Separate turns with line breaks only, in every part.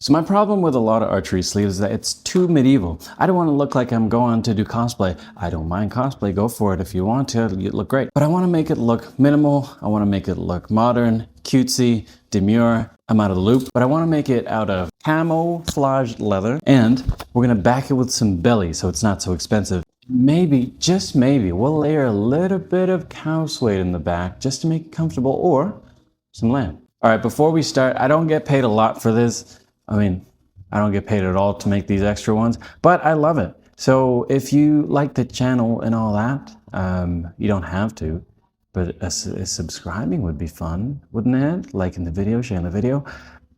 So my problem with a lot of archery sleeves is that it's too medieval. I don't want to look like I'm going to do cosplay. I don't mind cosplay, go for it if you want to, you look great. But I want to make it look minimal, I want to make it look modern, cutesy, demure. I'm out of the loop, but I want to make it out of camouflaged leather, and we're going to back it with some belly so it's not so expensive. Maybe, just maybe, we'll layer a little bit of cow suede in the back just to make it comfortable, or some lamb. All right, before we start, I don't get paid a lot for this. I mean, I don't get paid at all to make these extra ones, but I love it. So if you like the channel and all that, you don't have to, but a subscribing would be fun, wouldn't it? Liking the video, sharing the video.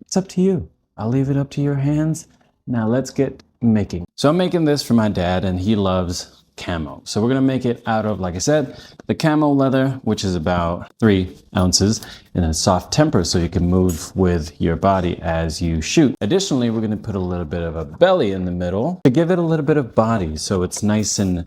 It's up to you. I'll leave it up to your hands. Now let's get making. So I'm making this for my dad, and he loves camo. So we're gonna make it out of, like I said, the camo leather, which is about 3 ounces, in a soft temper so you can move with your body as you shoot. Additionally, we're gonna put a little bit of a belly in the middle to give it a little bit of body so it's nice and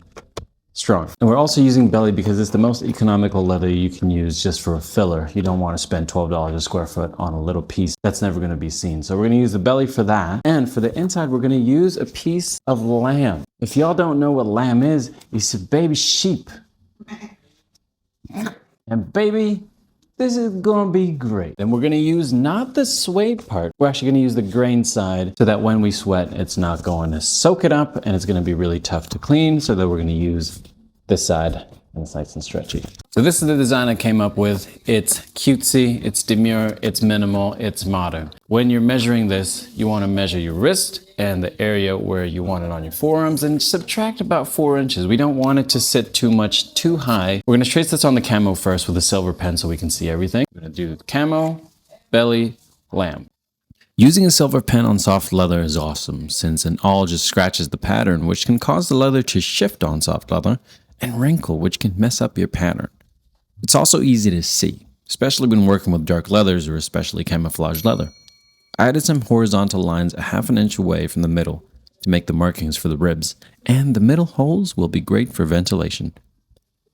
strong. And we're also using belly because it's the most economical leather you can use just for a filler. You don't want to spend $12 a square foot on a little piece that's never going to be seen. So we're going to use the belly for that. And for the inside, we're going to use a piece of lamb. If y'all don't know what lamb is, it's a baby sheep. And baby, this is going to be great. And we're going to use not the suede part. We're actually going to use the grain side so that when we sweat, it's not going to soak it up and it's going to be really tough to clean. So that we're going to use this side and it's nice and stretchy. So this is the design I came up with. It's cutesy, it's demure, it's minimal, it's modern. When you're measuring this, you want to measure your wrist and the area where you want it on your forearms and subtract about 4 inches. We don't want it to sit too much too high. We're going to trace this on the camo first with a silver pen so we can see everything. We're going to do camo, belly, lamb. Using a silver pen on soft leather is awesome since an awl just scratches the pattern, which can cause the leather to shift on soft leather, and wrinkle, which can mess up your pattern. It's also easy to see, especially when working with dark leathers or especially camouflage leather. I added some horizontal lines a ½ inch away from the middle to make the markings for the ribs, and the middle holes will be great for ventilation.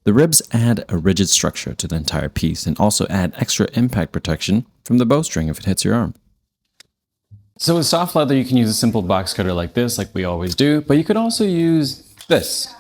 The ribs add a rigid structure to the entire piece and also add extra impact protection from the bowstring if it hits your arm. So with soft leather, you can use a simple box cutter like this, like we always do, but you could also use this,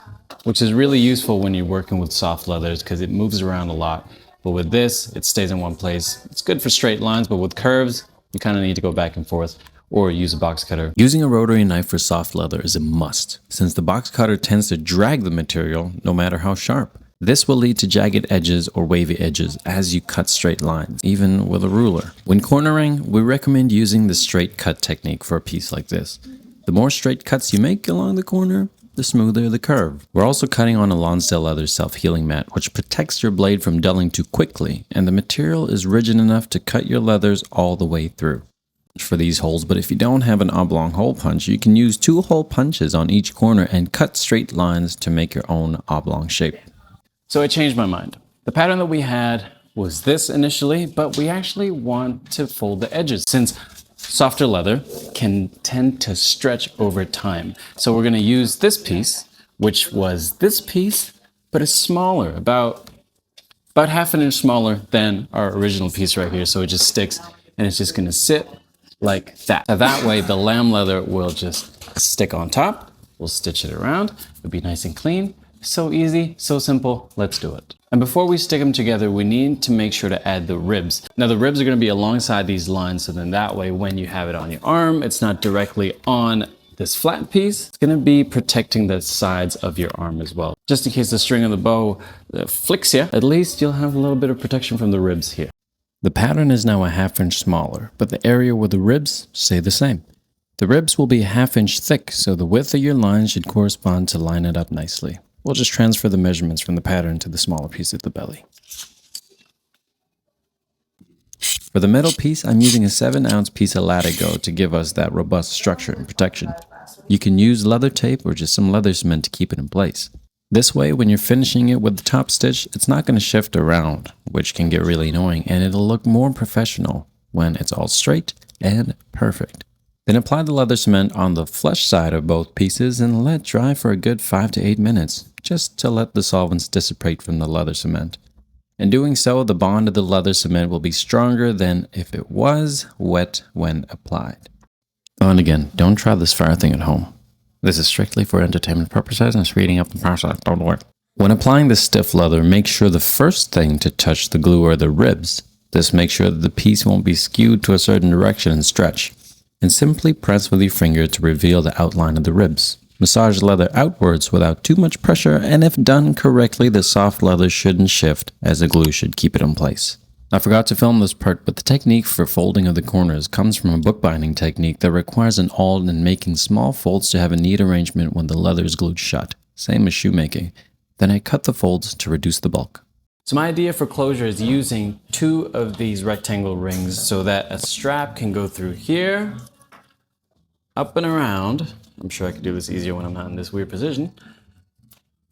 which is really useful when you're working with soft leathers because it moves around a lot. But with this, it stays in one place. It's good for straight lines, but with curves, you kind of need to go back and forth or use a box cutter. Using a rotary knife for soft leather is a must, since the box cutter tends to drag the material no matter how sharp. This will lead to jagged edges or wavy edges as you cut straight lines, even with a ruler. When cornering, we recommend using the straight cut technique for a piece like this. The more straight cuts you make along the corner, the smoother the curve. We're also cutting on a Lonsdale leather self-healing mat, which protects your blade from dulling too quickly, and the material is rigid enough to cut your leathers all the way through. For these holes, but if you don't have an oblong hole punch, you can use 2 hole punches on each corner and cut straight lines to make your own oblong shape. So I changed my mind. The pattern that we had was this initially, but we actually want to fold the edges since softer leather can tend to stretch over time. So we're going to use this piece, which was this piece, but it's smaller, about ½ an inch smaller than our original piece right here. So it just sticks and it's just going to sit like that. Now that way the lamb leather will just stick on top. We'll stitch it around. It'll be nice and clean. So easy, so simple, let's do it. And before we stick them together, we need to make sure to add the ribs. Now the ribs are going to be alongside these lines, so then that way when you have it on your arm, it's not directly on this flat piece. It's going to be protecting the sides of your arm as well. Just in case the string of the bow flicks you, at least you'll have a little bit of protection from the ribs here. The pattern is now a ½ inch smaller, but the area with the ribs stay the same. The ribs will be a ½ inch thick, so the width of your line should correspond to line it up nicely. We'll just transfer the measurements from the pattern to the smaller piece of the belly. For the middle piece, I'm using a 7-ounce piece of latigo to give us that robust structure and protection. You can use leather tape or just some leather cement to keep it in place. This way, when you're finishing it with the top stitch, it's not going to shift around, which can get really annoying, and it'll look more professional when it's all straight and perfect. Then apply the leather cement on the flesh side of both pieces and let dry for a good 5 to 8 minutes, just to let the solvents dissipate from the leather cement. In doing so, the bond of the leather cement will be stronger than if it was wet when applied. Oh, and again, don't try this fire thing at home. This is strictly for entertainment purposes and speeding up the process. Don't worry. When applying the stiff leather, make sure the first thing to touch the glue are the ribs. This makes sure that the piece won't be skewed to a certain direction and stretch. And simply press with your finger to reveal the outline of the ribs. Massage the leather outwards without too much pressure, and if done correctly, the soft leather shouldn't shift, as the glue should keep it in place. I forgot to film this part, but the technique for folding of the corners comes from a bookbinding technique that requires an awl and making small folds to have a neat arrangement when the leather is glued shut, same as shoemaking. Then I cut the folds to reduce the bulk. So my idea for closure is using 2 of these rectangle rings so that a strap can go through here, up and around. I'm sure I could do this easier when I'm not in this weird position.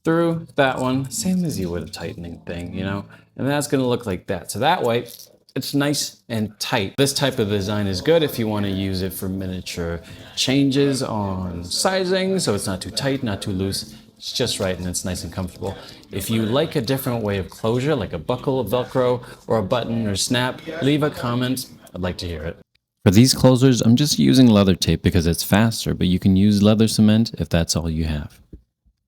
Through that one, same as you would a tightening thing, you know? And that's gonna look like that. So that way, it's nice and tight. This type of design is good if you wanna use it for miniature changes on sizing, so it's not too tight, not too loose. It's just right and it's nice and comfortable. If you like a different way of closure, like a buckle, a Velcro, or a button or snap, leave a comment. I'd like to hear it. For these closures, I'm just using leather tape because it's faster, but you can use leather cement if that's all you have.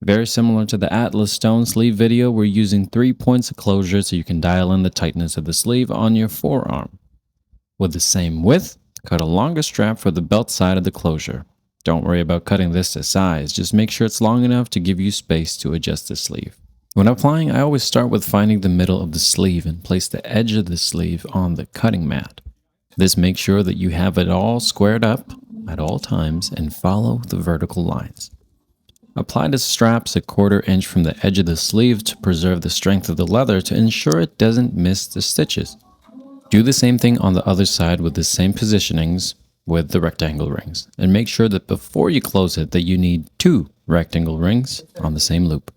Very similar to the Atlas stone sleeve video, we're using 3 points of closure so you can dial in the tightness of the sleeve on your forearm. With the same width, cut a longer strap for the belt side of the closure. Don't worry about cutting this to size, just make sure it's long enough to give you space to adjust the sleeve. When applying, I always start with finding the middle of the sleeve and place the edge of the sleeve on the cutting mat. This makes sure that you have it all squared up at all times and follow the vertical lines. Apply the straps a 1/4 inch from the edge of the sleeve to preserve the strength of the leather to ensure it doesn't miss the stitches. Do the same thing on the other side with the same positionings with the rectangle rings, and make sure that before you close it that you need 2 rectangle rings on the same loop.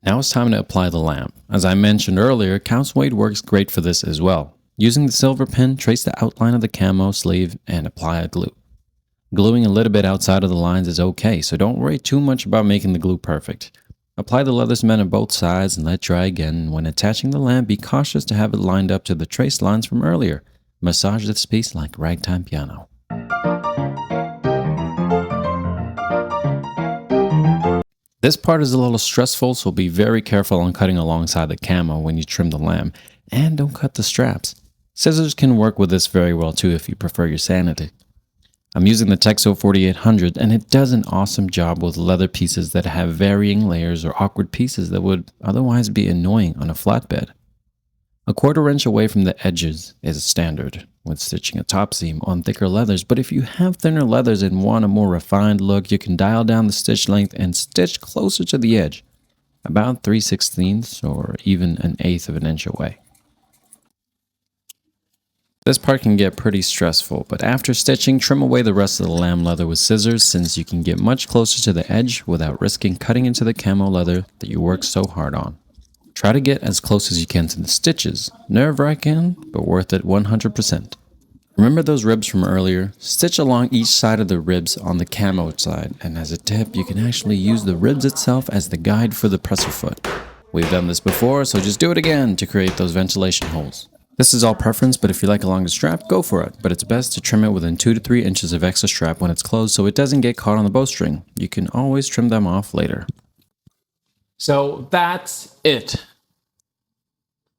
Now it's time to apply the lamp. As I mentioned earlier, counterweight works great for this as well. Using the silver pen, trace the outline of the camo sleeve and apply a glue. Gluing a little bit outside of the lines is okay, so don't worry too much about making the glue perfect. Apply the leather cement on both sides and let dry again. When attaching the lamp, be cautious to have it lined up to the traced lines from earlier. Massage this piece like ragtime piano. This part is a little stressful, so be very careful on cutting alongside the camo when you trim the lamb, and don't cut the straps. Scissors can work with this very well too if you prefer your sanity. I'm using the Texo 4800 and it does an awesome job with leather pieces that have varying layers or awkward pieces that would otherwise be annoying on a flatbed. A 1/4 inch away from the edges is standard when stitching a top seam on thicker leathers, but if you have thinner leathers and want a more refined look, you can dial down the stitch length and stitch closer to the edge, about 3/16 or even 1/8 of an inch away. This part can get pretty stressful, but after stitching, trim away the rest of the lamb leather with scissors since you can get much closer to the edge without risking cutting into the camo leather that you worked so hard on. Try to get as close as you can to the stitches. Nerve-wracking, but worth it 100%. Remember those ribs from earlier? Stitch along each side of the ribs on the camo side, and as a tip, you can actually use the ribs itself as the guide for the presser foot. We've done this before, so just do it again to create those ventilation holes. This is all preference, but if you like a longer strap, go for it. But it's best to trim it within 2 to 3 inches of extra strap when it's closed so it doesn't get caught on the bowstring. You can always trim them off later. So that's it.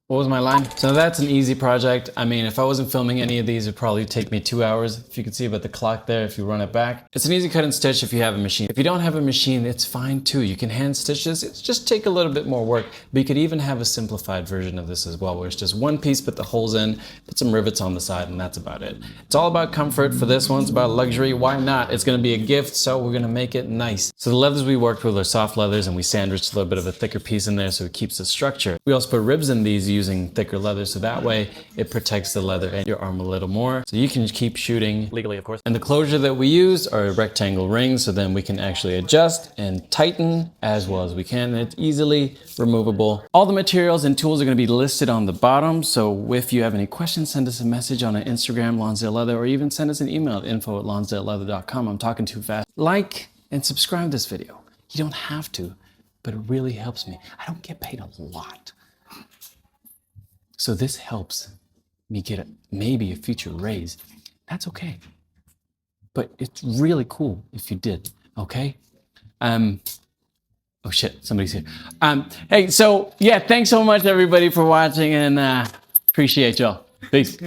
What was my line? So that's an easy project. I mean, if I wasn't filming any of these, it'd probably take me 2 hours. If you can see about the clock there, if you run it back. It's an easy cut and stitch if you have a machine. If you don't have a machine, it's fine too. You can hand stitch this. It's just take a little bit more work, but you could even have a simplified version of this as well, where it's just one piece, put the holes in, put some rivets on the side, and that's about it. It's all about comfort for this one. It's about luxury. Why not? It's gonna be a gift, so we're gonna make it nice. So the leathers we worked with are soft leathers, and we sandwiched a little bit of a thicker piece in there so it keeps the structure. We also put ribs in these using thicker leather, so that way it protects the leather and your arm a little more, so you can keep shooting legally, of course. And the closure that we use are rectangle rings, so then we can actually adjust and tighten as well as we can, and it's easily removable. All the materials and tools are going to be listed on the bottom, so if you have any questions, send us a message on our Instagram, Lonsdale Leather, or even send us an email at info@lonsdaleleather.com. I'm talking too fast. Like and subscribe this video. You don't have to, but it really helps me. I don't get paid a lot, so this helps me get maybe a future raise. That's okay. but it's really cool if you did, okay? Oh shit, somebody's here. Hey, so yeah, thanks so much everybody for watching, and appreciate y'all. Peace.